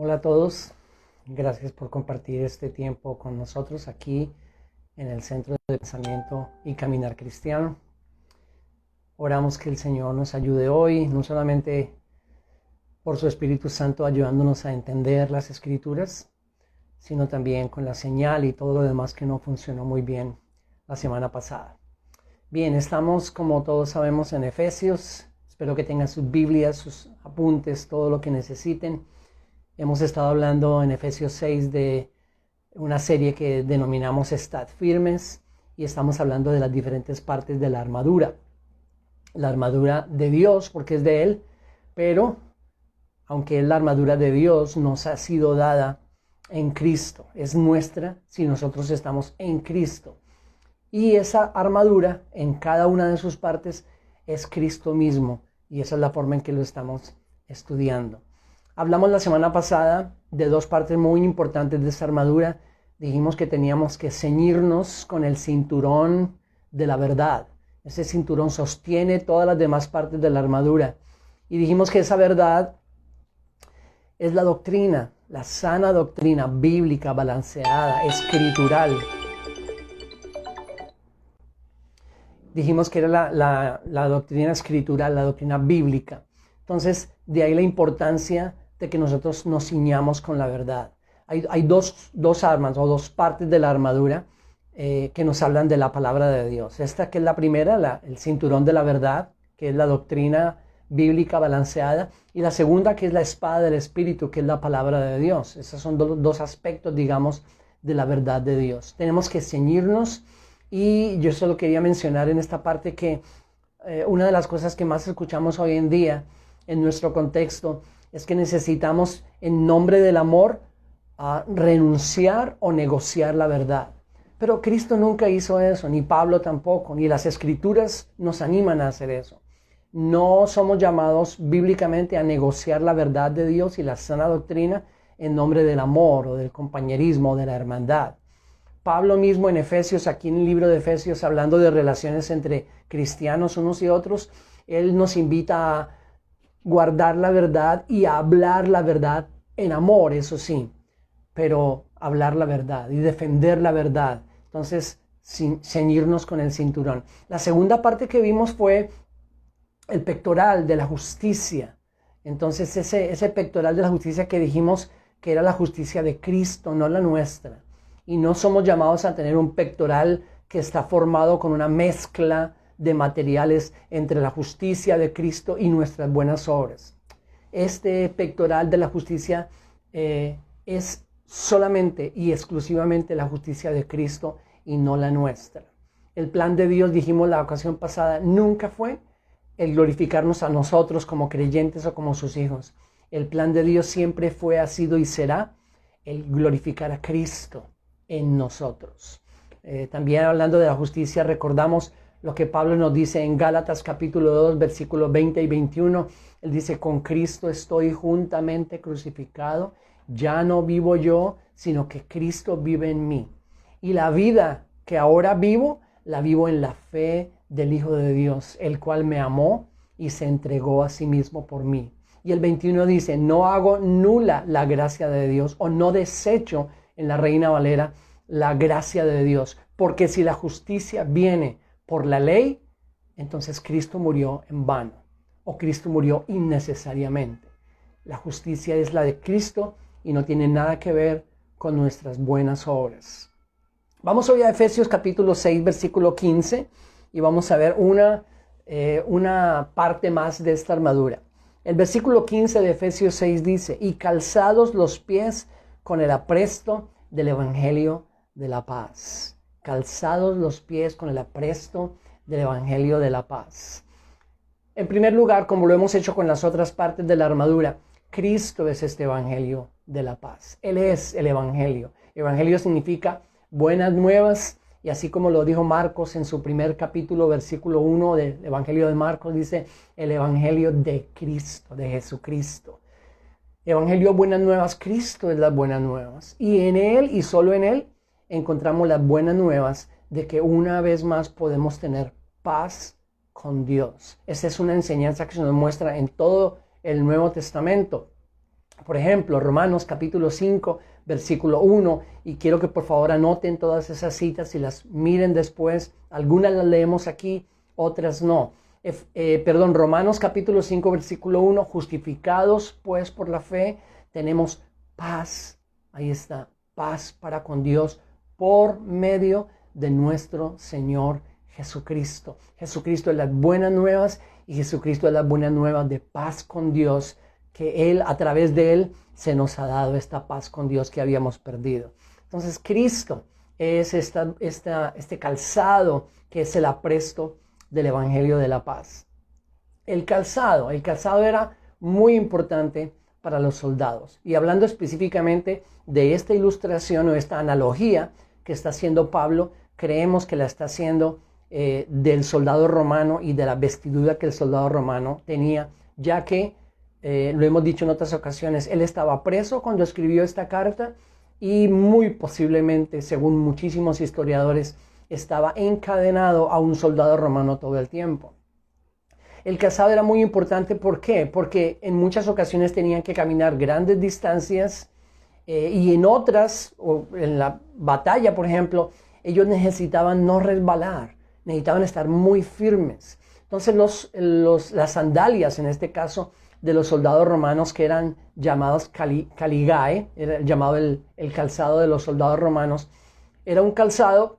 Hola a todos, gracias por compartir este tiempo con nosotros aquí en el Centro de Pensamiento y Caminar Cristiano. Oramos que el Señor nos ayude hoy, no solamente por su Espíritu Santo ayudándonos a entender las Escrituras, sino también con la señal y todo lo demás que no funcionó muy bien la semana pasada. Bien, estamos como todos sabemos en Efesios. Espero que tengan sus Biblias, sus apuntes, todo lo que necesiten. Hemos estado hablando en Efesios 6 de una serie que denominamos Estad Firmes y estamos hablando de las diferentes partes de la armadura. La armadura de Dios, porque es de Él, pero aunque es la armadura de Dios, nos ha sido dada en Cristo. Es nuestra si nosotros estamos en Cristo. Y esa armadura en cada una de sus partes es Cristo mismo. Y esa es la forma en que lo estamos estudiando. Hablamos la semana pasada de dos partes muy importantes de esta armadura. Dijimos que teníamos que ceñirnos con el cinturón de la verdad. Ese cinturón sostiene todas las demás partes de la armadura. Y dijimos que esa verdad es la doctrina, la sana doctrina bíblica, balanceada, escritural. Dijimos que era la doctrina escritural, la doctrina bíblica. Entonces, de ahí la importancia de que nosotros nos ciñamos con la verdad. Hay dos armas o dos partes de la armadura que nos hablan de la palabra de Dios. Esta que es la primera, el cinturón de la verdad, que es la doctrina bíblica balanceada. Y la segunda, que es la espada del Espíritu, que es la palabra de Dios. Esos son dos aspectos, digamos, de la verdad de Dios. Tenemos que ceñirnos. Y yo solo quería mencionar en esta parte que una de las cosas que más escuchamos hoy en día en nuestro contexto es que necesitamos, en nombre del amor, renunciar o negociar la verdad. Pero Cristo nunca hizo eso, ni Pablo tampoco, ni las Escrituras nos animan a hacer eso. No somos llamados bíblicamente a negociar la verdad de Dios y la sana doctrina en nombre del amor o del compañerismo o de la hermandad. Pablo mismo en Efesios, aquí en el libro de Efesios, hablando de relaciones entre cristianos unos y otros, él nos invita a guardar la verdad y a hablar la verdad en amor, eso sí, pero hablar la verdad y defender la verdad. Entonces, ceñirnos con el cinturón. La segunda parte que vimos fue el pectoral de la justicia. Entonces, ese pectoral de la justicia que dijimos que era la justicia de Cristo, no la nuestra. Y no somos llamados a tener un pectoral que está formado con una mezcla de materiales entre la justicia de Cristo y nuestras buenas obras. Este pectoral de la justicia es solamente y exclusivamente la justicia de Cristo y no la nuestra. El plan de Dios, dijimos la ocasión pasada, nunca fue el glorificarnos a nosotros como creyentes o como sus hijos. El plan de Dios siempre fue, ha sido y será el glorificar a Cristo en nosotros. También hablando de la justicia, recordamos lo que Pablo nos dice en Gálatas capítulo 2, versículos 20 y 21. Él dice, con Cristo estoy juntamente crucificado, ya no vivo yo, sino que Cristo vive en mí. Y la vida que ahora vivo, la vivo en la fe del Hijo de Dios, el cual me amó y se entregó a sí mismo por mí. Y el 21 dice, no hago nula la gracia de Dios o no desecho en la Reina Valera la gracia de Dios, porque si la justicia viene por la ley, entonces Cristo murió en vano o Cristo murió innecesariamente. La justicia es la de Cristo y no tiene nada que ver con nuestras buenas obras. Vamos hoy a Efesios capítulo 6, versículo 15 y vamos a ver una parte más de esta armadura. El versículo 15 de Efesios 6 dice, y calzados los pies con el apresto del Evangelio de la paz. Calzados los pies con el apresto del Evangelio de la paz. En primer lugar, como lo hemos hecho con las otras partes de la armadura, Cristo es este Evangelio de la paz. Él es el Evangelio. Evangelio significa buenas nuevas, y así como lo dijo Marcos en su primer capítulo, versículo 1 del Evangelio de Marcos, dice el Evangelio de Cristo, de Jesucristo. Evangelio buenas nuevas, Cristo es las buenas nuevas. Y en Él y solo en Él encontramos las buenas nuevas de que una vez más podemos tener paz con Dios. Esa es una enseñanza que se nos muestra en todo el Nuevo Testamento. Por ejemplo, Romanos capítulo 5, versículo 1, y quiero que por favor anoten todas esas citas y las miren después. Algunas las leemos aquí, otras no. Romanos capítulo 5, versículo 1, justificados pues por la fe, tenemos paz, ahí está, paz para con Dios por medio de nuestro Señor Jesucristo. Jesucristo es las buenas nuevas y Jesucristo es las buenas nuevas de paz con Dios, que Él, a través de Él, se nos ha dado esta paz con Dios que habíamos perdido. Entonces, Cristo es este calzado que es el apresto del Evangelio de la paz. El calzado era muy importante para los soldados. Y hablando específicamente de esta ilustración o esta analogía que está haciendo Pablo, creemos que la está haciendo del soldado romano y de la vestidura que el soldado romano tenía, ya que lo hemos dicho en otras ocasiones, él estaba preso cuando escribió esta carta y muy posiblemente, según muchísimos historiadores, estaba encadenado a un soldado romano todo el tiempo. El calzado era muy importante, ¿por qué? Porque en muchas ocasiones tenían que caminar grandes distancias y en otras, o en la batalla, por ejemplo, ellos necesitaban no resbalar, necesitaban estar muy firmes. Entonces las sandalias, en este caso, de los soldados romanos, que eran llamados caligae, era llamado el calzado de los soldados romanos, era un calzado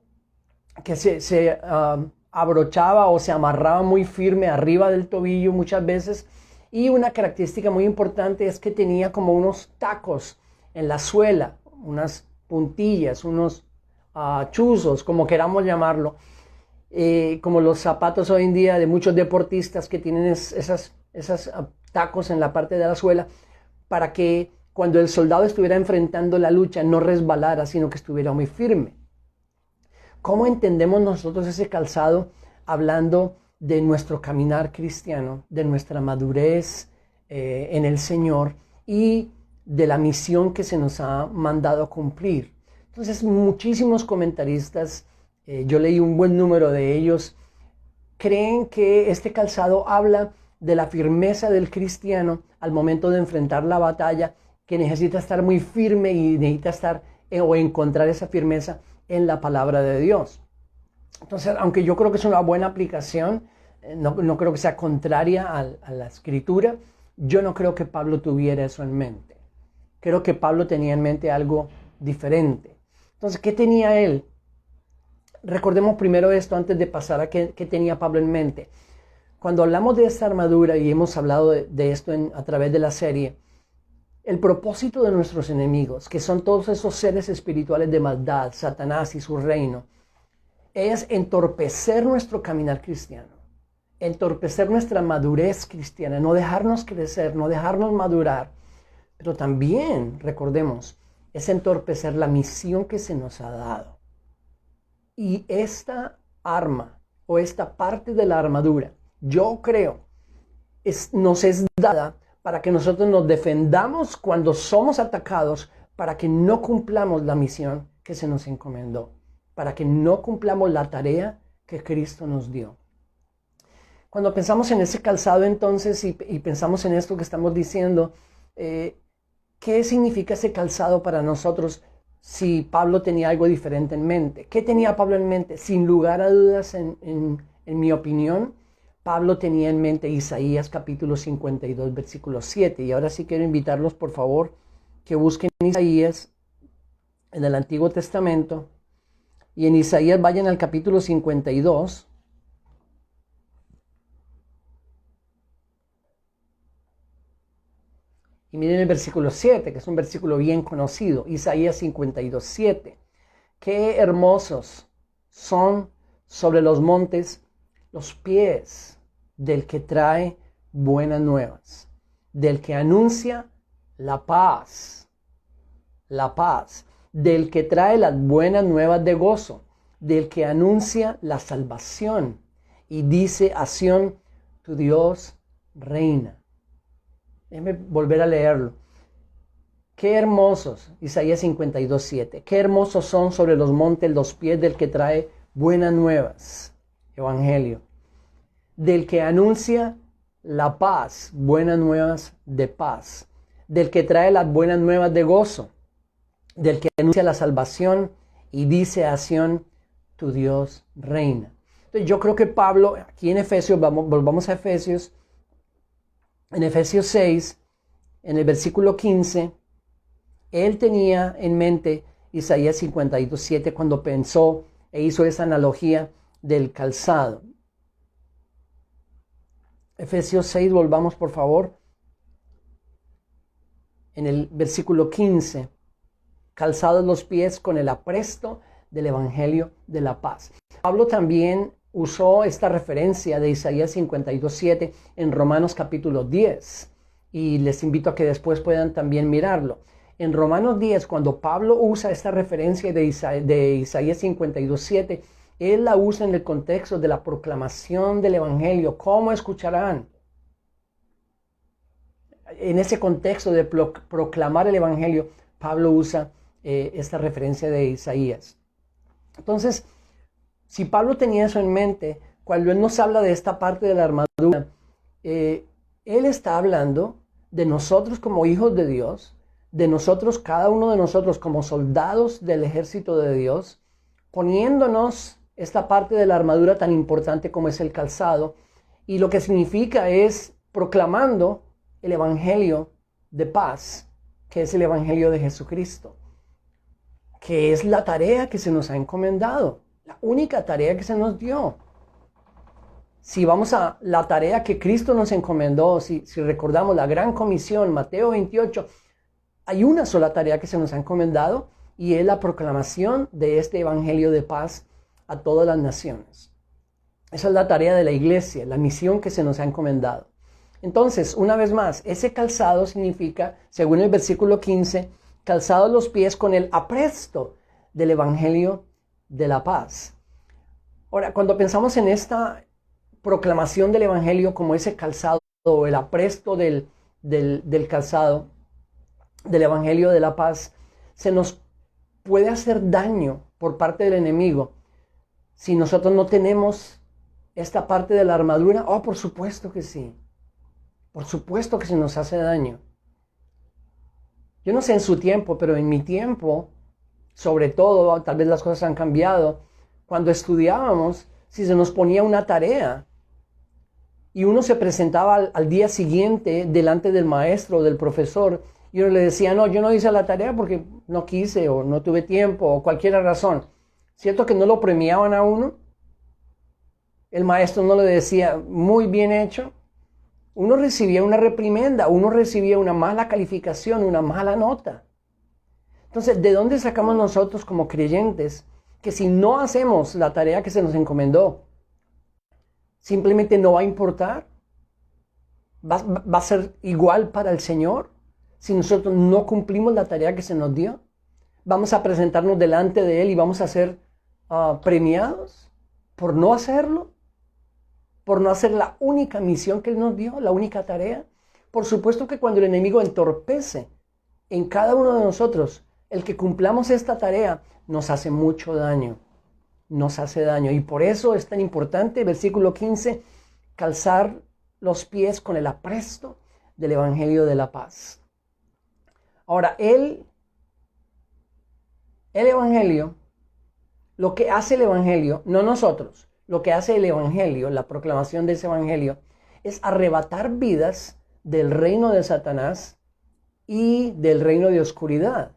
que se abrochaba o se amarraba muy firme arriba del tobillo muchas veces, y una característica muy importante es que tenía como unos tacos en la suela, unas puntillas, unos chuzos, como queramos llamarlo, como los zapatos hoy en día de muchos deportistas que tienen esas tacos en la parte de la suela, para que cuando el soldado estuviera enfrentando la lucha no resbalara, sino que estuviera muy firme. ¿Cómo entendemos nosotros ese calzado hablando de nuestro caminar cristiano, de nuestra madurez en el Señor y de la misión que se nos ha mandado cumplir? Entonces, muchísimos comentaristas, yo leí un buen número de ellos, creen que este calzado habla de la firmeza del cristiano al momento de enfrentar la batalla, que necesita estar muy firme y necesita estar o encontrar esa firmeza en la palabra de Dios. Entonces, aunque yo creo que es una buena aplicación, no creo que sea contraria a la escritura, yo no creo que Pablo tuviera eso en mente. Creo que Pablo tenía en mente algo diferente. Entonces, ¿qué tenía él? Recordemos primero esto antes de pasar a qué tenía Pablo en mente. Cuando hablamos de esta armadura, y hemos hablado de esto a través de la serie, el propósito de nuestros enemigos, que son todos esos seres espirituales de maldad, Satanás y su reino, es entorpecer nuestro caminar cristiano, entorpecer nuestra madurez cristiana, no dejarnos crecer, no dejarnos madurar, pero también, recordemos, es entorpecer la misión que se nos ha dado. Y esta arma o esta parte de la armadura, yo creo, nos es dada para que nosotros nos defendamos cuando somos atacados, para que no cumplamos la misión que se nos encomendó, para que no cumplamos la tarea que Cristo nos dio. Cuando pensamos en ese calzado entonces y pensamos en esto que estamos diciendo, ¿qué significa ese calzado para nosotros si Pablo tenía algo diferente en mente? ¿Qué tenía Pablo en mente? Sin lugar a dudas, en mi opinión, Pablo tenía en mente Isaías capítulo 52, versículo 7. Y ahora sí quiero invitarlos, por favor, que busquen Isaías en el Antiguo Testamento. Y en Isaías vayan al capítulo 52. Y miren el versículo 7, que es un versículo bien conocido. Isaías 52, 7. Qué hermosos son sobre los montes los pies del que trae buenas nuevas, del que anuncia la paz, del que trae las buenas nuevas de gozo, del que anuncia la salvación y dice a Sión, tu Dios reina. Déjenme volver a leerlo. Qué hermosos, Isaías 52, 7. Qué hermosos son sobre los montes los pies del que trae buenas nuevas, Evangelio, del que anuncia la paz, buenas nuevas de paz, del que trae las buenas nuevas de gozo, del que anuncia la salvación y dice a Sión, tu Dios reina. Entonces yo creo que Pablo, aquí en Efesios, volvamos a Efesios, en Efesios 6, en el versículo 15, él tenía en mente Isaías 52:7 cuando pensó e hizo esa analogía del calzado. Efesios 6, volvamos por favor. En el versículo 15, calzados los pies con el apresto del Evangelio de la paz. Pablo también usó esta referencia de Isaías 52:7 en Romanos capítulo 10. Y les invito a que después puedan también mirarlo. En Romanos 10, cuando Pablo usa esta referencia de Isaías 52:7, él la usa en el contexto de la proclamación del Evangelio. ¿Cómo escucharán? En ese contexto de proclamar el Evangelio, Pablo usa esta referencia de Isaías. Entonces, si Pablo tenía eso en mente, cuando él nos habla de esta parte de la armadura, él está hablando de nosotros como hijos de Dios, de nosotros, cada uno de nosotros como soldados del ejército de Dios, poniéndonos esta parte de la armadura tan importante como es el calzado, y lo que significa es proclamando el evangelio de paz, que es el evangelio de Jesucristo, que es la tarea que se nos ha encomendado, la única tarea que se nos dio. Si vamos a la tarea que Cristo nos encomendó, si recordamos la gran comisión, Mateo 28, hay una sola tarea que se nos ha encomendado y es la proclamación de este evangelio de paz a todas las naciones. Esa es la tarea de la iglesia, la misión que se nos ha encomendado. Entonces, una vez más, ese calzado significa, según el versículo 15, calzados los pies con el apresto del evangelio de la paz. Ahora, cuando pensamos en esta proclamación del evangelio como ese calzado o el apresto del calzado del evangelio de la paz, se nos puede hacer daño por parte del enemigo si nosotros no tenemos esta parte de la armadura. Oh, por supuesto que sí. Por supuesto que se nos hace daño. Yo no sé en su tiempo, pero en mi tiempo, sobre todo, tal vez las cosas han cambiado. Cuando estudiábamos, si se nos ponía una tarea y uno se presentaba al día siguiente delante del maestro o del profesor y uno le decía, no, yo no hice la tarea porque no quise o no tuve tiempo o cualquier razón. ¿Cierto que no lo premiaban a uno? El maestro no le decía, muy bien hecho. Uno recibía una reprimenda, uno recibía una mala calificación, una mala nota. Entonces, ¿de dónde sacamos nosotros como creyentes que si no hacemos la tarea que se nos encomendó, simplemente no va a importar? ¿Va a ser igual para el Señor si nosotros no cumplimos la tarea que se nos dio? ¿Vamos a presentarnos delante de Él y vamos a ser premiados por no hacerlo? ¿Por no hacer la única misión que Él nos dio, la única tarea? Por supuesto que cuando el enemigo entorpece en cada uno de nosotros el que cumplamos esta tarea, nos hace mucho daño. Nos hace daño. Y por eso es tan importante, versículo 15, calzar los pies con el apresto del evangelio de la paz. Ahora, el evangelio, lo que hace el evangelio, no nosotros, lo que hace el evangelio, la proclamación de ese evangelio, es arrebatar vidas del reino de Satanás y del reino de oscuridad.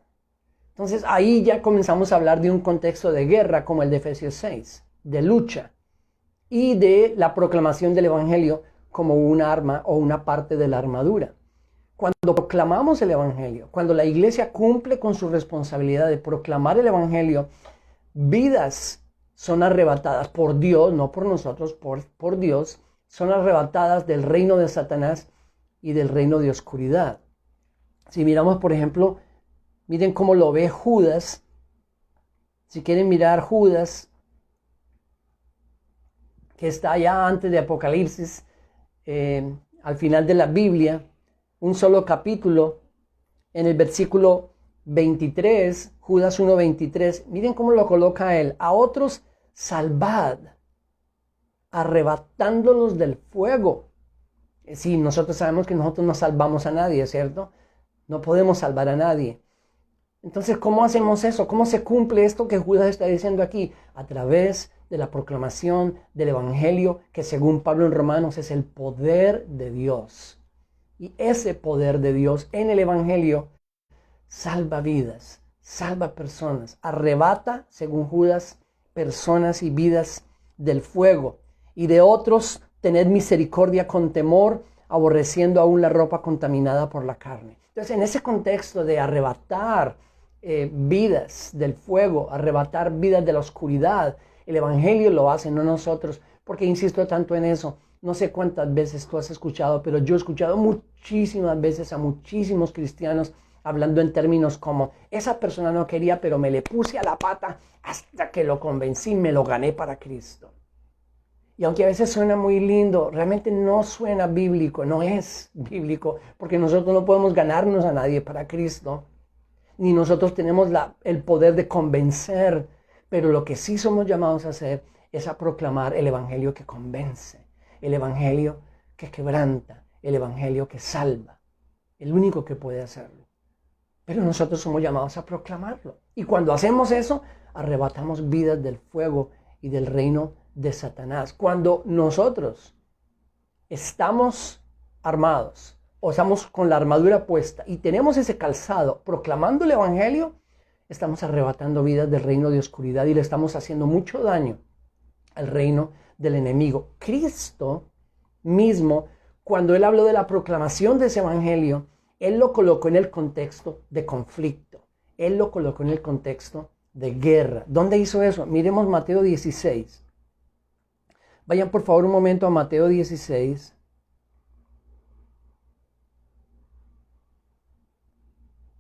Entonces ahí ya comenzamos a hablar de un contexto de guerra como el de Efesios 6, de lucha y de la proclamación del evangelio como un arma o una parte de la armadura. Cuando proclamamos el evangelio, cuando la iglesia cumple con su responsabilidad de proclamar el evangelio, vidas son arrebatadas por Dios, no por nosotros, por Dios, son arrebatadas del reino de Satanás y del reino de oscuridad. Si miramos, por ejemplo, miren cómo lo ve Judas. Si quieren mirar Judas, que está allá antes de Apocalipsis, al final de la Biblia, un solo capítulo, en el versículo 23, Judas 1:23, miren cómo lo coloca él. A otros salvad, arrebatándolos del fuego. Sí, nosotros sabemos que nosotros no salvamos a nadie, ¿cierto? No podemos salvar a nadie. Entonces, ¿cómo hacemos eso? ¿Cómo se cumple esto que Judas está diciendo aquí? A través de la proclamación del Evangelio, que según Pablo en Romanos es el poder de Dios. Y ese poder de Dios en el Evangelio salva vidas, salva personas, arrebata, según Judas, personas y vidas del fuego. Y de otros, tened misericordia con temor, aborreciendo aún la ropa contaminada por la carne. Entonces, en ese contexto de arrebatar vidas del fuego, arrebatar vidas de la oscuridad, el Evangelio lo hace, no nosotros. Porque insisto tanto en eso. No sé cuántas veces tú has escuchado, pero yo he escuchado muchísimas veces a muchísimos cristianos hablando en términos como, esa persona no quería, pero me le puse a la pata hasta que lo convencí, me lo gané para Cristo. Y aunque a veces suena muy lindo, realmente no suena bíblico, no es bíblico, porque nosotros no podemos ganarnos a nadie para Cristo, ni nosotros tenemos el poder de convencer, pero lo que sí somos llamados a hacer es a proclamar el Evangelio que convence, el Evangelio que quebranta, el Evangelio que salva, el único que puede hacerlo. Pero nosotros somos llamados a proclamarlo. Y cuando hacemos eso, arrebatamos vidas del fuego y del reino de Satanás. Cuando nosotros estamos armados o estamos con la armadura puesta y tenemos ese calzado proclamando el Evangelio, estamos arrebatando vidas del reino de oscuridad y le estamos haciendo mucho daño al reino del enemigo. Cristo mismo, cuando él habló de la proclamación de ese Evangelio, él lo colocó en el contexto de conflicto. Él lo colocó en el contexto de guerra. ¿Dónde hizo eso? Miremos Mateo 16. Vayan por favor un momento a Mateo 16.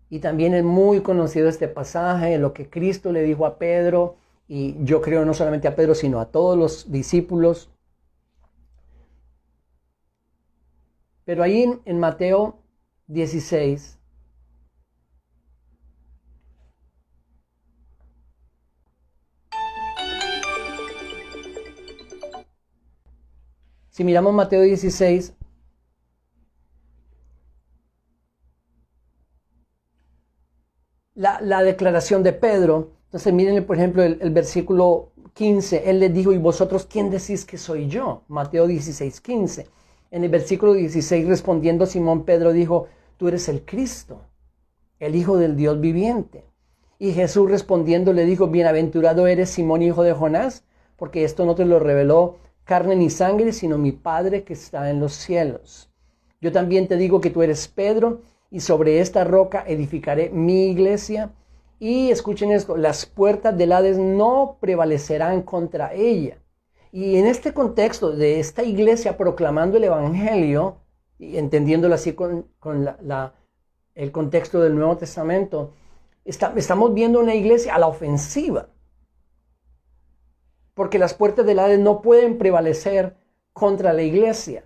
Y también es muy conocido este pasaje, lo que Cristo le dijo a Pedro, y yo creo no solamente a Pedro, sino a todos los discípulos. Pero ahí en Mateo 16, si miramos Mateo 16, la declaración de Pedro, entonces miren por ejemplo el versículo 15, él les dijo, ¿y vosotros quién decís que soy yo? Mateo 16, 15. En el versículo 16 respondiendo Simón Pedro dijo, tú eres el Cristo, el Hijo del Dios viviente. Y Jesús respondiendo le dijo, bienaventurado eres Simón, hijo de Jonás, porque esto no te lo reveló carne ni sangre, sino mi Padre que está en los cielos. Yo también te digo que tú eres Pedro, y sobre esta roca edificaré mi iglesia. Y escuchen esto, las puertas del Hades no prevalecerán contra ella. Y en este contexto de esta iglesia proclamando el Evangelio, y entendiéndolo así con el contexto del Nuevo Testamento, estamos viendo una iglesia a la ofensiva. Porque las puertas del Hades no pueden prevalecer contra la iglesia.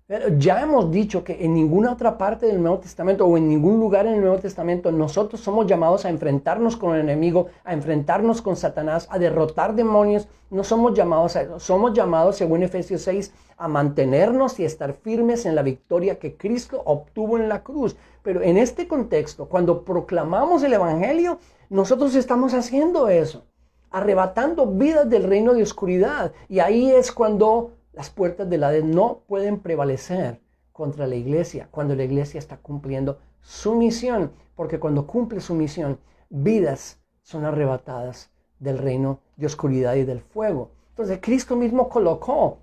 Pero ya hemos dicho que en ninguna otra parte del Nuevo Testamento o en ningún lugar en el Nuevo Testamento nosotros somos llamados a enfrentarnos con el enemigo, a enfrentarnos con Satanás, a derrotar demonios. No somos llamados a eso. Somos llamados, según Efesios 6, a mantenernos y estar firmes en la victoria que Cristo obtuvo en la cruz. Pero en este contexto, cuando proclamamos el Evangelio, nosotros estamos haciendo eso, arrebatando vidas del reino de oscuridad. Y ahí es cuando las puertas del Hades no pueden prevalecer contra la iglesia, cuando la iglesia está cumpliendo su misión, porque cuando cumple su misión, vidas son arrebatadas del reino de oscuridad y del fuego. Entonces Cristo mismo colocó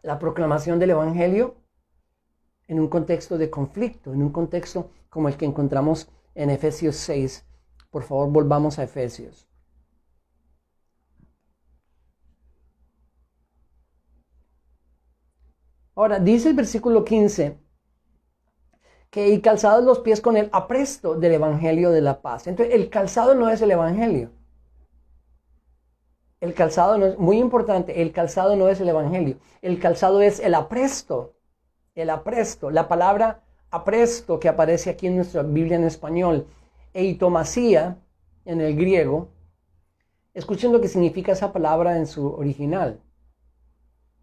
la proclamación del Evangelio en un contexto de conflicto, en un contexto como el que encontramos en Efesios 6. Por favor, volvamos a Efesios. Ahora, dice el versículo 15, que y calzados los pies con el apresto del Evangelio de la paz. Entonces, el calzado no es el Evangelio. El calzado no es, muy importante, el calzado no es el Evangelio. El calzado es el apresto. El apresto. La palabra apresto que aparece aquí en nuestra Biblia en español, eitomasía en el griego. Escuchen lo que significa esa palabra en su original.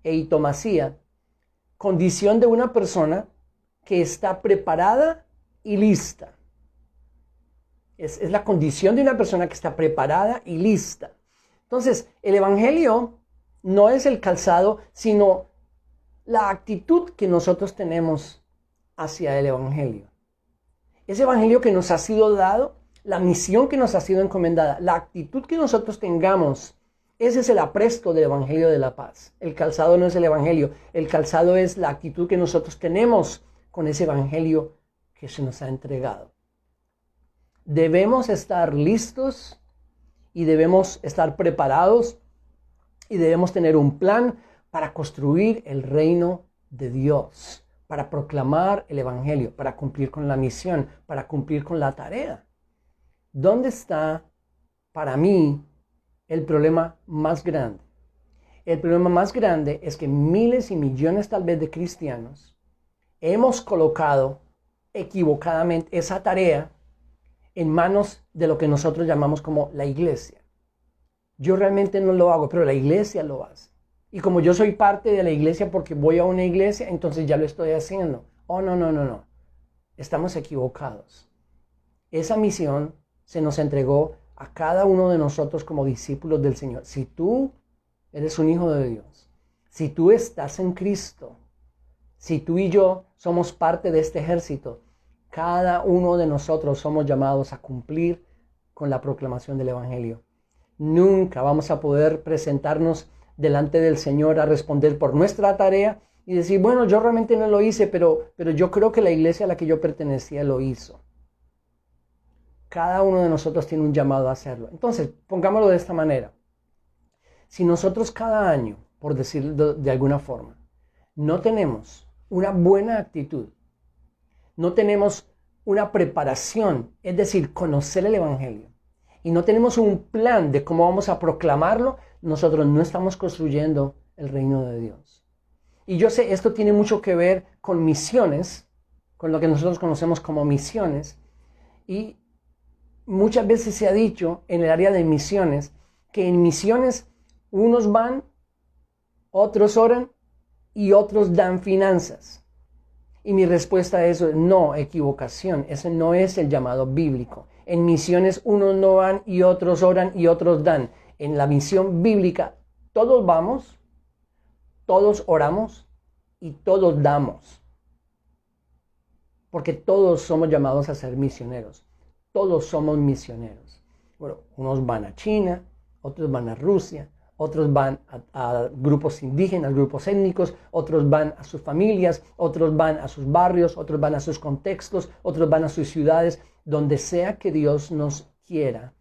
Eitomasía. Condición de una persona que está preparada y lista. Es la condición de una persona que está preparada y lista. Entonces, el Evangelio no es el calzado, sino la actitud que nosotros tenemos hacia el Evangelio. Ese Evangelio que nos ha sido dado, la misión que nos ha sido encomendada, la actitud que nosotros tengamos, ese es el apresto del Evangelio de la paz. El calzado no es el Evangelio, el calzado es la actitud que nosotros tenemos con ese Evangelio que se nos ha entregado. Debemos estar listos y debemos estar preparados y debemos tener un plan para construir el reino de Dios, para proclamar el Evangelio, para cumplir con la misión, para cumplir con la tarea. ¿Dónde está, para mí, el problema más grande? El problema más grande es que miles y millones tal vez de cristianos hemos colocado equivocadamente esa tarea en manos de lo que nosotros llamamos como la iglesia. Yo realmente no lo hago, pero la iglesia lo hace. Y como yo soy parte de la iglesia porque voy a una iglesia, entonces ya lo estoy haciendo. Oh, no. Estamos equivocados. Esa misión se nos entregó a cada uno de nosotros como discípulos del Señor. Si tú eres un hijo de Dios, si tú estás en Cristo, si tú y yo somos parte de este ejército, cada uno de nosotros somos llamados a cumplir con la proclamación del Evangelio. Nunca vamos a poder presentarnos delante del Señor a responder por nuestra tarea y decir, bueno, yo realmente no lo hice, pero yo creo que la iglesia a la que yo pertenecía lo hizo. Cada uno de nosotros tiene un llamado a hacerlo. Entonces, pongámoslo de esta manera. Si nosotros cada año, por decirlo de alguna forma, no tenemos una buena actitud, no tenemos una preparación, es decir, conocer el Evangelio, y no tenemos un plan de cómo vamos a proclamarlo, nosotros no estamos construyendo el reino de Dios. Y yo sé, esto tiene mucho que ver con misiones, con lo que nosotros conocemos como misiones, y muchas veces se ha dicho en el área de misiones, que en misiones unos van, otros oran y otros dan finanzas. Y mi respuesta a eso es no, equivocación. Ese no es el llamado bíblico. En misiones unos no van y otros oran y otros dan. En la misión bíblica todos vamos, todos oramos y todos damos. Porque todos somos llamados a ser misioneros. Todos somos misioneros. Bueno, unos van a China, otros van a Rusia, otros van a grupos indígenas, grupos étnicos, otros van a sus familias, otros van a sus barrios, otros van a sus contextos, otros van a sus ciudades. Donde sea que Dios nos quiera,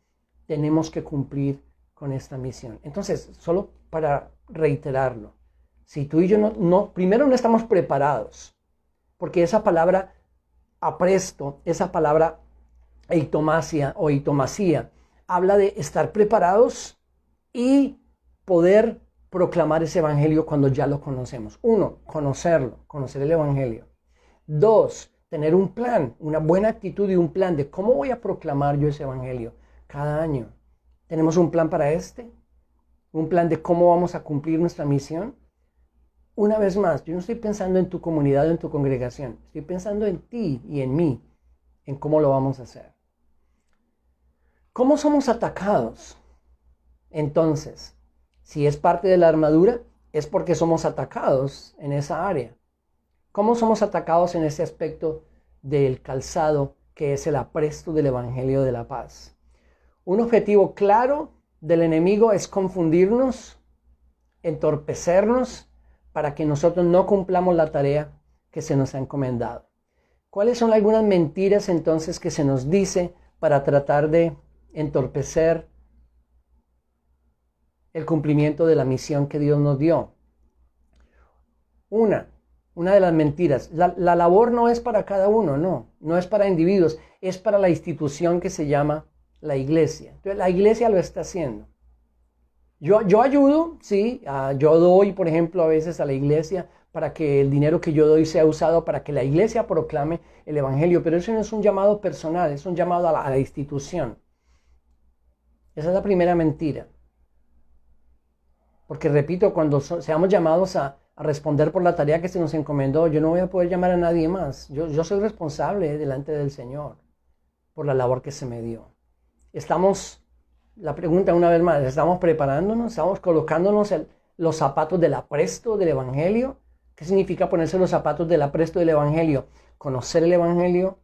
tenemos que cumplir con esta misión. Entonces, solo para reiterarlo, si tú y yo primero no estamos preparados, porque esa palabra apresto, esa palabra eitomasia o eitomasía, habla de estar preparados y poder proclamar ese evangelio cuando ya lo conocemos. 1, conocerlo, conocer el evangelio. 2, tener un plan, una buena actitud y un plan de cómo voy a proclamar yo ese evangelio cada año. ¿Tenemos un plan para un plan de cómo vamos a cumplir nuestra misión? Una vez más, yo no estoy pensando en tu comunidad o en tu congregación, estoy pensando en ti y en mí, en cómo lo vamos a hacer. ¿Cómo somos atacados? Entonces, si es parte de la armadura, es porque somos atacados en esa área. ¿Cómo somos atacados en ese aspecto del calzado que es el apresto del Evangelio de la paz? Un objetivo claro del enemigo es confundirnos, entorpecernos, para que nosotros no cumplamos la tarea que se nos ha encomendado. ¿Cuáles son algunas mentiras entonces que se nos dice para tratar de entorpecer el cumplimiento de la misión que Dios nos dio? Una de las mentiras, la labor no es para cada uno, no es para individuos, es para la institución que se llama la iglesia. Entonces la iglesia lo está haciendo. Yo ayudo, sí, yo doy, por ejemplo, a veces a la iglesia para que el dinero que yo doy sea usado para que la iglesia proclame el evangelio, pero eso no es un llamado personal, es un llamado a la institución. Esa es la primera mentira. Porque repito, cuando seamos llamados a a responder por la tarea que se nos encomendó. Yo no voy a poder llamar a nadie más. Yo soy responsable delante del Señor por la labor que se me dio. La pregunta una vez más, ¿estamos preparándonos? ¿Estamos colocándonos los zapatos del apresto del Evangelio? ¿Qué significa ponerse los zapatos del apresto del Evangelio? Conocer el Evangelio,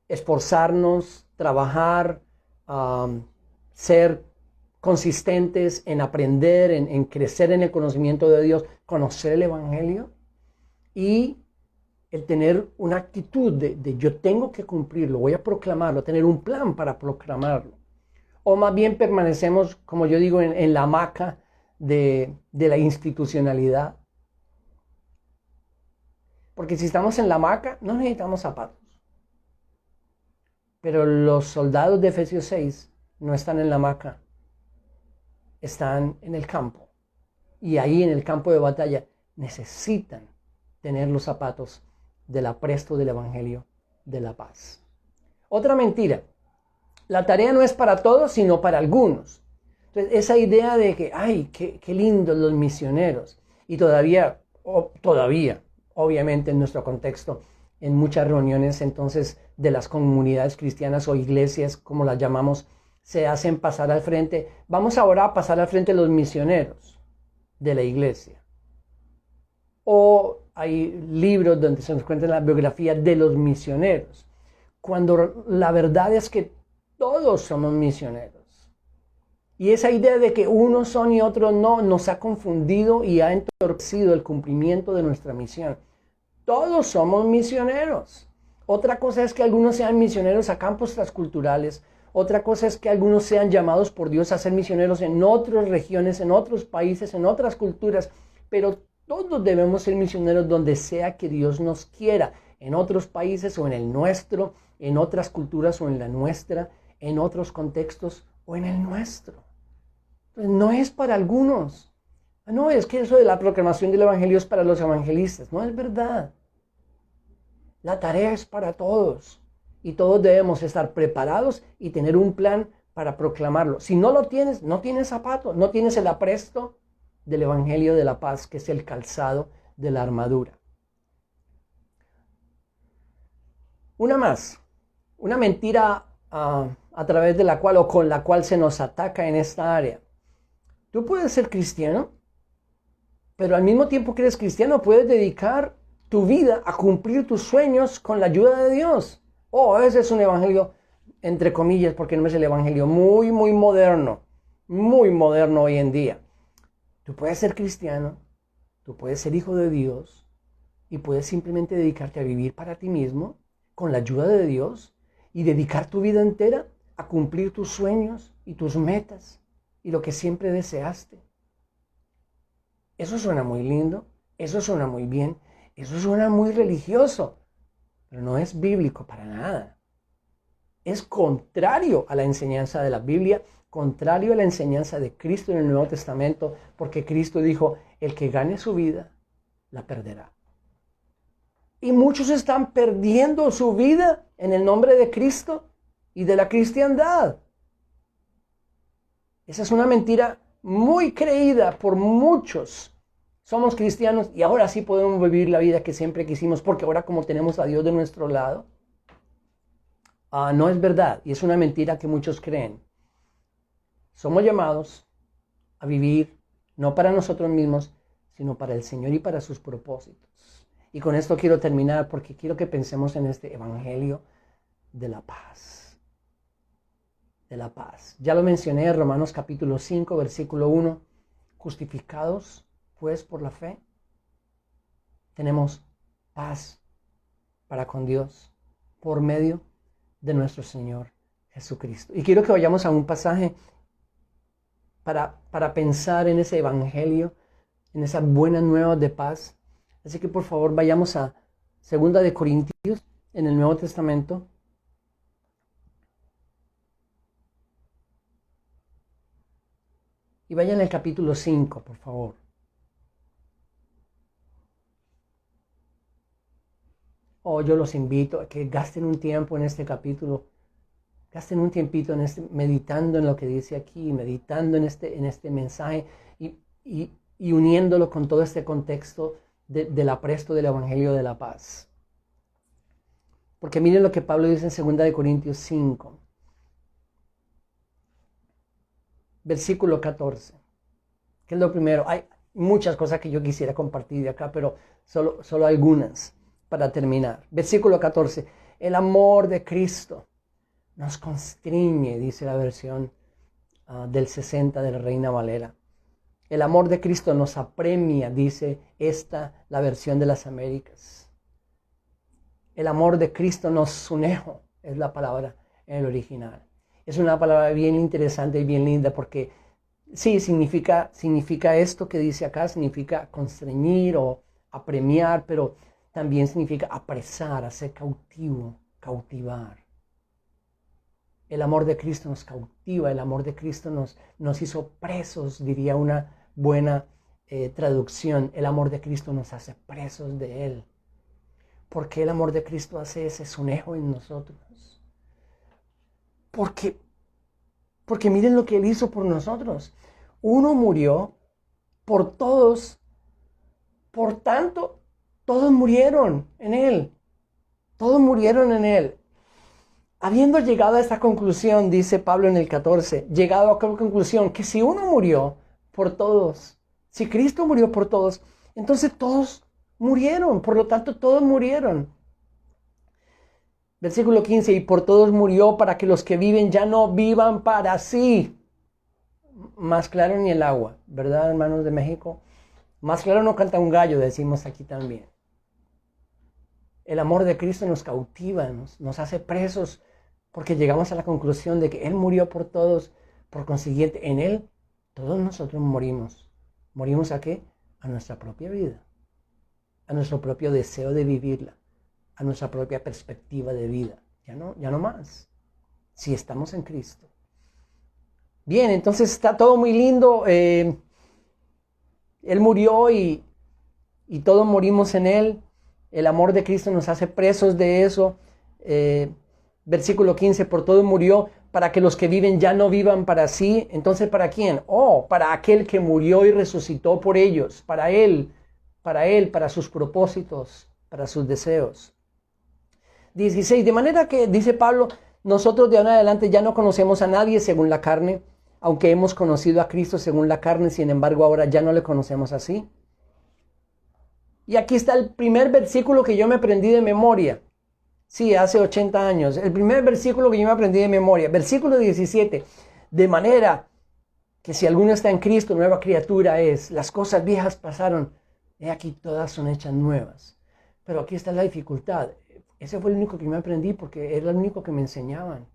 esforzarnos, trabajar, ser consistentes en aprender, en crecer en el conocimiento de Dios, conocer el Evangelio y el tener una actitud de yo tengo que cumplirlo, voy a proclamarlo, tener un plan para proclamarlo. O más bien permanecemos, como yo digo, en la hamaca de la institucionalidad. Porque si estamos en la hamaca, no necesitamos zapatos. Pero los soldados de Efesios 6 no están en la hamaca, están en el campo. Y ahí en el campo de batalla necesitan tener los zapatos del apresto del Evangelio de la paz. Otra mentira. La tarea no es para todos, sino para algunos. Entonces, esa idea de que, ay, qué lindos los misioneros. Y todavía, obviamente en nuestro contexto, en muchas reuniones entonces de las comunidades cristianas o iglesias, como las llamamos, se hacen pasar al frente. Vamos ahora a pasar al frente los misioneros de la iglesia. O hay libros donde se nos cuenta la biografía de los misioneros. Cuando la verdad es que todos somos misioneros. Y esa idea de que unos son y otros no nos ha confundido y ha entorpecido el cumplimiento de nuestra misión. Todos somos misioneros. Otra cosa es que algunos sean misioneros a campos transculturales. Otra cosa es que algunos sean llamados por Dios a ser misioneros en otras regiones, en otros países, en otras culturas. Pero todos debemos ser misioneros donde sea que Dios nos quiera. En otros países o en el nuestro, en otras culturas o en la nuestra, en otros contextos o en el nuestro. Entonces, no es para algunos. No, es que eso de la proclamación del Evangelio es para los evangelistas. No es verdad. La tarea es para todos. Y todos debemos estar preparados y tener un plan para proclamarlo. Si no lo tienes, no tienes zapatos, no tienes el apresto del Evangelio de la paz, que es el calzado de la armadura. Una más. Una mentira a través de la cual o con la cual se nos ataca en esta área. Tú puedes ser cristiano, pero al mismo tiempo que eres cristiano puedes dedicar tu vida a cumplir tus sueños con la ayuda de Dios. Ese es un evangelio, entre comillas, porque no es el evangelio muy moderno hoy en día. Tú puedes ser cristiano, tú puedes ser hijo de Dios y puedes simplemente dedicarte a vivir para ti mismo con la ayuda de Dios y dedicar tu vida entera a cumplir tus sueños y tus metas y lo que siempre deseaste. Eso suena muy lindo, eso suena muy bien, eso suena muy religioso, pero no es bíblico para nada. Es contrario a la enseñanza de la Biblia, contrario a la enseñanza de Cristo en el Nuevo Testamento, porque Cristo dijo, el que gane su vida, la perderá. Y muchos están perdiendo su vida en el nombre de Cristo y de la cristiandad. Esa es una mentira muy creída por muchos. Somos cristianos y ahora sí podemos vivir la vida que siempre quisimos, porque ahora como tenemos a Dios de nuestro lado. No es verdad y es una mentira que muchos creen. Somos llamados a vivir no para nosotros mismos, sino para el Señor y para sus propósitos. Y con esto quiero terminar porque quiero que pensemos en este evangelio de la paz. De la paz. Ya lo mencioné, Romanos capítulo 5, versículo 1. Justificados, pues, por la fe, tenemos paz para con Dios por medio de nuestro Señor Jesucristo. Y quiero que vayamos a un pasaje para pensar en ese evangelio, en esas buenas nuevas de paz. Así que por favor vayamos a 2 de Corintios en el Nuevo Testamento. Y vayan al capítulo 5, por favor. Yo los invito a que gasten un tiempo en este capítulo. Gasten un tiempito meditando en lo que dice aquí, meditando en este mensaje y y uniéndolo con todo este contexto del apresto del Evangelio de la Paz. Porque miren lo que Pablo dice en 2 Corintios 5, versículo 14, que es lo primero. Hay muchas cosas que yo quisiera compartir de acá, pero solo algunas para terminar. Versículo 14, el amor de Cristo nos constriñe, dice la versión del 60 de la Reina Valera. El amor de Cristo nos apremia, dice la versión de las Américas. El amor de Cristo nos unejo, es la palabra en el original. Es una palabra bien interesante y bien linda porque sí, significa esto que dice acá, significa constreñir o apremiar, pero también significa apresar, hacer cautivo, cautivar. El amor de Cristo nos cautiva, el amor de Cristo nos hizo presos, diría una buena traducción. El amor de Cristo nos hace presos de Él. ¿Por qué el amor de Cristo hace ese sunejo en nosotros? Porque miren lo que Él hizo por nosotros. Uno murió por todos, por tanto, todos murieron en Él. Todos murieron en Él. Habiendo llegado a esta conclusión, dice Pablo en el 14, llegado a la conclusión que si uno murió por todos, si Cristo murió por todos, entonces todos murieron, por lo tanto todos murieron. Versículo 15, y por todos murió para que los que viven ya no vivan para sí. Más claro ni el agua, ¿verdad, hermanos de México? Más claro no canta un gallo, decimos aquí también. El amor de Cristo nos cautiva, nos hace presos, porque llegamos a la conclusión de que Él murió por todos. Por consiguiente, en Él todos nosotros morimos. ¿Morimos a qué? A nuestra propia vida, a nuestro propio deseo de vivirla, a nuestra propia perspectiva de vida. Ya no más, si estamos en Cristo. Bien, entonces está todo muy lindo. Él murió y todos morimos en Él. El amor de Cristo nos hace presos de eso. Versículo 15, por todo murió para que los que viven ya no vivan para sí. Entonces, ¿para quién? Para aquel que murió y resucitó por ellos, para Él, para sus propósitos, para sus deseos. 16, de manera que, dice Pablo, nosotros de ahora en adelante ya no conocemos a nadie según la carne, aunque hemos conocido a Cristo según la carne, sin embargo ahora ya no le conocemos así. Y aquí está el primer versículo que yo me aprendí de memoria. Sí, hace 80 años. El primer versículo que yo me aprendí de memoria. Versículo 17. De manera que si alguno está en Cristo, nueva criatura es. Las cosas viejas pasaron. He aquí todas son hechas nuevas. Pero aquí está la dificultad. Ese fue el único que me aprendí porque era el único que me enseñaban.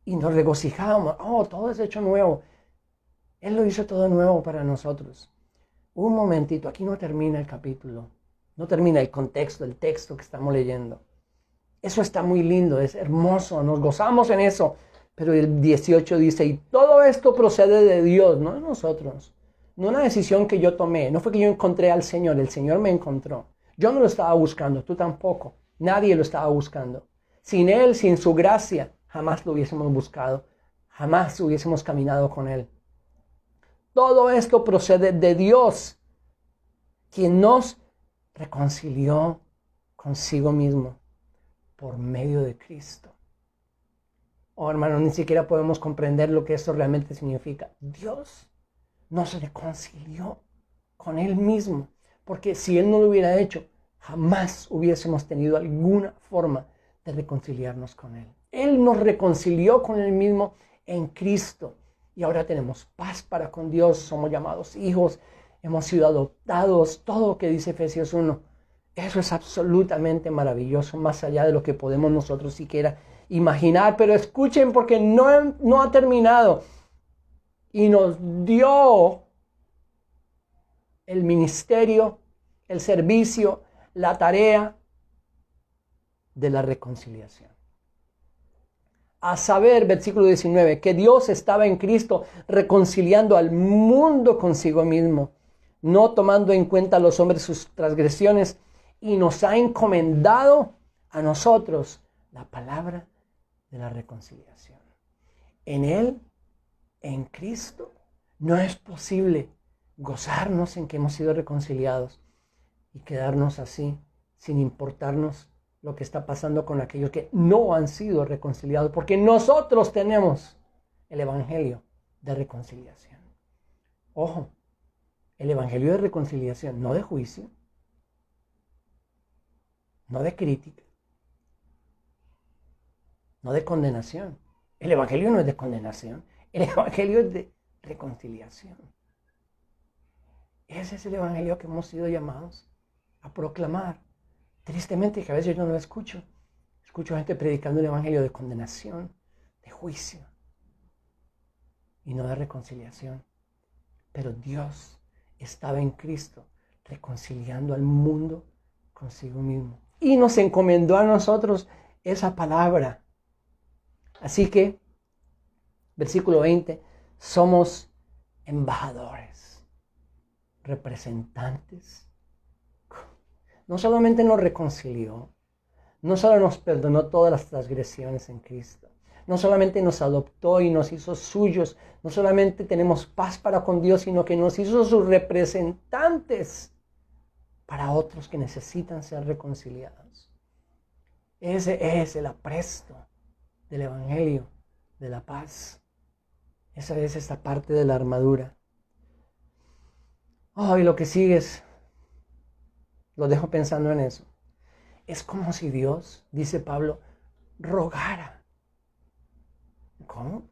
Y nos regocijábamos. Todo es hecho nuevo. Él lo hizo todo nuevo para nosotros. Un momentito, aquí no termina el capítulo. No termina el contexto, el texto que estamos leyendo. Eso está muy lindo, es hermoso, nos gozamos en eso. Pero el 18 dice, y todo esto procede de Dios, no de nosotros. No una decisión que yo tomé, no fue que yo encontré al Señor, el Señor me encontró. Yo no lo estaba buscando, tú tampoco. Nadie lo estaba buscando. Sin Él, sin su gracia, jamás lo hubiésemos buscado. Jamás hubiésemos caminado con Él. Todo esto procede de Dios, quien nos reconcilió consigo mismo por medio de Cristo. Hermano, ni siquiera podemos comprender lo que esto realmente significa. Dios nos reconcilió con Él mismo, porque si Él no lo hubiera hecho, jamás hubiésemos tenido alguna forma de reconciliarnos con Él. Él nos reconcilió con Él mismo en Cristo. Y ahora tenemos paz para con Dios, somos llamados hijos, hemos sido adoptados, todo lo que dice Efesios 1. Eso es absolutamente maravilloso, más allá de lo que podemos nosotros siquiera imaginar. Pero escuchen, porque no ha terminado. Y nos dio el ministerio, el servicio, la tarea de la reconciliación. A saber, versículo 19, que Dios estaba en Cristo reconciliando al mundo consigo mismo, no tomando en cuenta a los hombres sus transgresiones, y nos ha encomendado a nosotros la palabra de la reconciliación. En Él, en Cristo, no es posible gozarnos en que hemos sido reconciliados y quedarnos así, sin importarnos lo que está pasando con aquellos que no han sido reconciliados, porque nosotros tenemos el evangelio de reconciliación. Ojo, el evangelio de reconciliación, no de juicio, no de crítica, no de condenación. El evangelio no es de condenación, el evangelio es de reconciliación. Ese es el evangelio que hemos sido llamados a proclamar. Tristemente, que a veces yo no lo escucho. Escucho gente predicando el evangelio de condenación, de juicio, y no de reconciliación. Pero Dios estaba en Cristo reconciliando al mundo consigo mismo. Y nos encomendó a nosotros esa palabra. Así que, versículo 20, somos embajadores, representantes. No solamente nos reconcilió, no solo nos perdonó todas las transgresiones en Cristo, no solamente nos adoptó y nos hizo suyos, no solamente tenemos paz para con Dios, sino que nos hizo sus representantes para otros que necesitan ser reconciliados. Ese es el apresto del Evangelio de la paz. Esa es esta parte de la armadura. Y lo que sigue es, lo dejo pensando en eso. Es como si Dios, dice Pablo, rogara. ¿Cómo?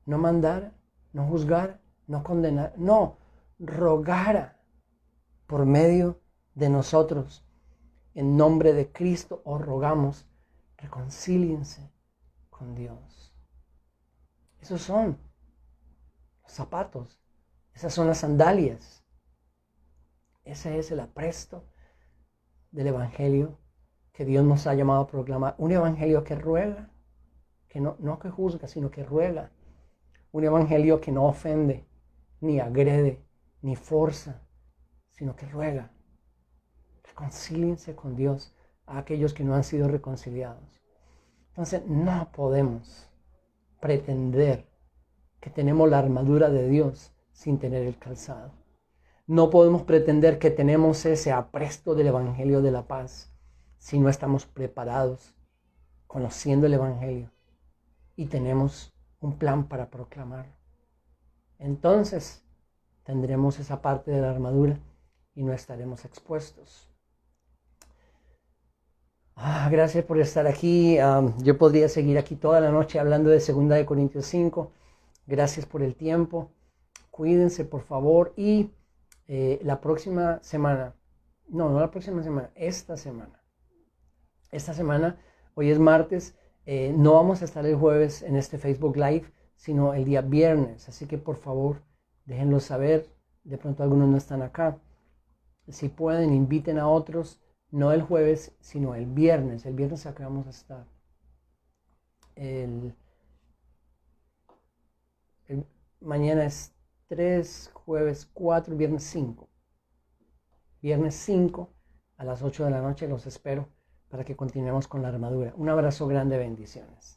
No mandara, no juzgara, no condenara. No, rogara por medio de nosotros. En nombre de Cristo os rogamos, reconcíliense con Dios. Esos son los zapatos. Esas son las sandalias. Ese es el apresto del evangelio que Dios nos ha llamado a proclamar. Un evangelio que ruega, que no que juzga, sino que ruega. Un evangelio que no ofende, ni agrede, ni forza, sino que ruega. Reconcíliense con Dios a aquellos que no han sido reconciliados. Entonces no podemos pretender que tenemos la armadura de Dios sin tener el calzado. No podemos pretender que tenemos ese apresto del evangelio de la paz si no estamos preparados, conociendo el evangelio y tenemos un plan para proclamarlo. Entonces tendremos esa parte de la armadura y no estaremos expuestos. Gracias por estar aquí. Yo podría seguir aquí toda la noche hablando de 2 Corintios 5. Gracias por el tiempo. Cuídense, por favor. Y la próxima semana, no la próxima semana, esta semana, hoy es martes, no vamos a estar el jueves en este Facebook Live, sino el día viernes. Así que por favor, déjenlo saber. De pronto algunos no están acá. Si pueden, inviten a otros. No el jueves, sino el viernes. El viernes acá vamos a estar. Mañana es 3, jueves 4, viernes 5. Viernes 5 a las 8 de la noche los espero para que continuemos con la armadura. Un abrazo grande, bendiciones.